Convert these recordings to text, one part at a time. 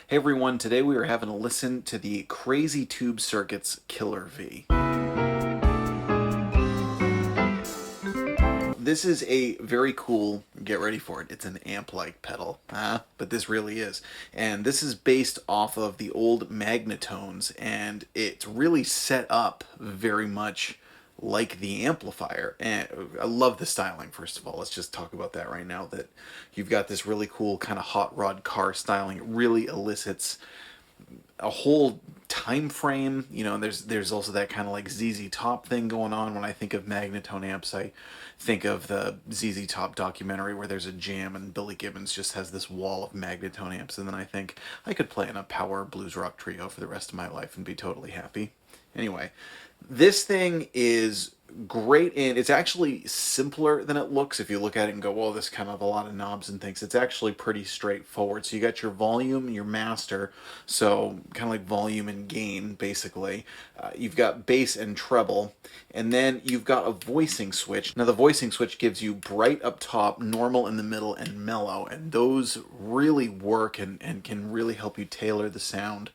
Hey everyone, today we are having a listen to the Crazy Tube Circuit's Killer V. This is a very cool, get ready for it, it's an amp-like pedal, but this really is. And this is based off of the old Magnetones, and it's really set up very much like the amplifier. And I love the styling, first of all. Let's just talk about that right now, that you've got this really cool kind of hot rod car styling. It really elicits a whole time frame. You know, there's also that kind of like ZZ Top thing going on. When I think of Magnetone amps, I think of the ZZ Top documentary where there's a jam and Billy Gibbons just has this wall of Magnetone amps, and then I think I could play in a power blues rock trio for the rest of my life and be totally happy. Anyway, this thing is great, and it's actually simpler than it looks. If you look at it and go, well, this kind of a lot of knobs and things, it's actually pretty straightforward. So you got your volume, your master, so kind of like volume and gain basically. You've got bass and treble, and then you've got a voicing switch. Now the voicing switch gives you bright up top, normal in the middle, and mellow, and those really work and can really help you tailor the sound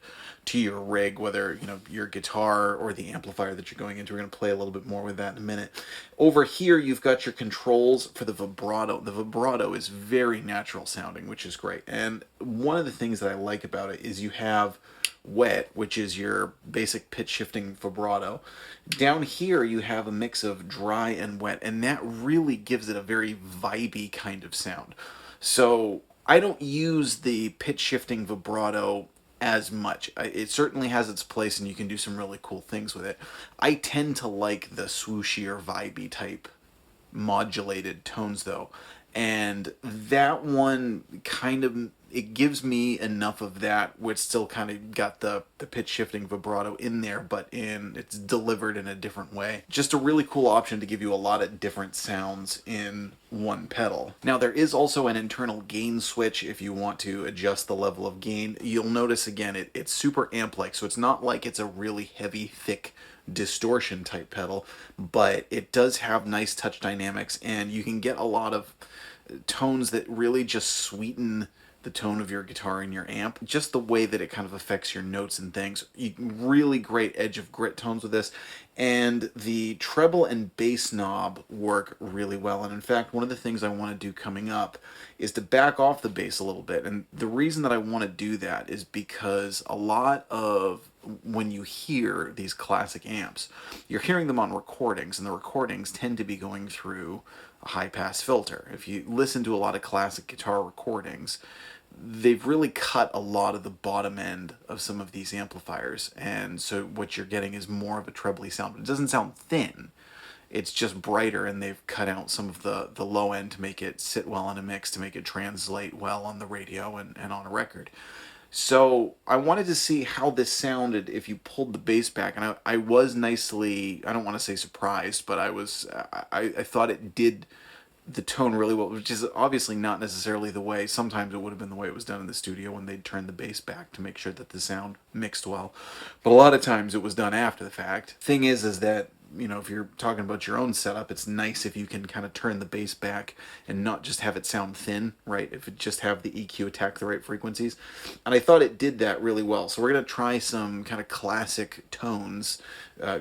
to your rig, whether you know your guitar or the amplifier that you're going into. We're going to play a little bit more with that in a minute. Over here you've got your controls for the vibrato. The vibrato is very natural sounding, which is great. And one of the things that I like about it is you have wet, which is your basic pitch shifting vibrato. Down here you have a mix of dry and wet, and that really gives it a very vibey kind of sound. So I don't use the pitch shifting vibrato as much. It certainly has its place and you can do some really cool things with it. I tend to like the swooshier, vibey type modulated tones though. And that one kind of, it gives me enough of that which still kind of got the pitch shifting vibrato in there, but it's delivered in a different way. Just a really cool option to give you a lot of different sounds in one pedal. Now there is also an internal gain switch if you want to adjust the level of gain. You'll notice again it's super amp-like, so it's not like it's a really heavy, thick distortion type pedal, but it does have nice touch dynamics, and you can get a lot of tones that really just sweeten the tone of your guitar and your amp, just the way that it kind of affects your notes and things. Really great edge of grit tones with this, and the treble and bass knob work really well. And in fact, one of the things I want to do coming up is to back off the bass a little bit, and the reason that I want to do that is because a lot of when you hear these classic amps, you're hearing them on recordings, and the recordings tend to be going through a high-pass filter. If you listen to a lot of classic guitar recordings, they've really cut a lot of the bottom end of some of these amplifiers, and so what you're getting is more of a trebly sound, but it doesn't sound thin. It's just brighter, and they've cut out some of the low end to make it sit well in a mix, to make it translate well on the radio and on a record. So I wanted to see how this sounded if you pulled the bass back, and I was nicely, I don't want to say surprised, but I thought it did the tone really well, which is obviously not necessarily the way. Sometimes it would have been the way it was done in the studio when they'd turn the bass back to make sure that the sound mixed well. But a lot of times it was done after the fact. Thing is that, you know, if you're talking about your own setup, it's nice if you can kind of turn the bass back and not just have it sound thin, right? If it just have the EQ attack the right frequencies. And I thought it did that really well. So we're going to try some kind of classic tones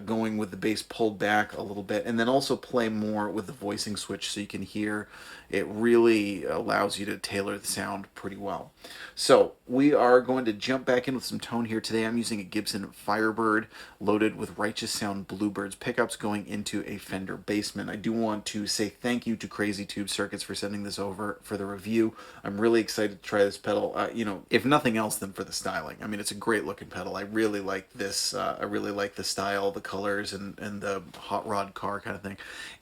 going with the bass pulled back a little bit, and then also play more with the voicing switch so you can hear it really allows you to tailor the sound pretty well. So we are going to jump back in with some tone here. Today I'm using a Gibson Firebird loaded with Righteous Sound Bluebirds pickups going into a Fender Bassman. I do want to say thank you to Crazy Tube Circuits for sending this over for the review. I'm really excited to try this pedal, you know, if nothing else than for the styling. I mean, it's a great looking pedal. I really like this. I really like the style, the colors, and the hot rod car kind of thing.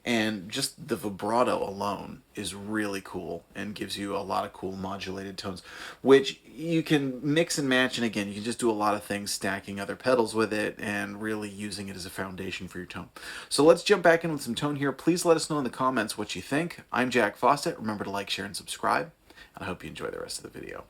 And just the vibrato alone is really cool and gives you a lot of cool modulated tones, which you can mix and match. And again, you can just do a lot of things, stacking other pedals with it and really using it as a foundation for your tone. So let's jump back in with some tone here. Please let us know in the comments what you think. I'm Jack Fossett. Remember to like, share, and subscribe. And I hope you enjoy the rest of the video.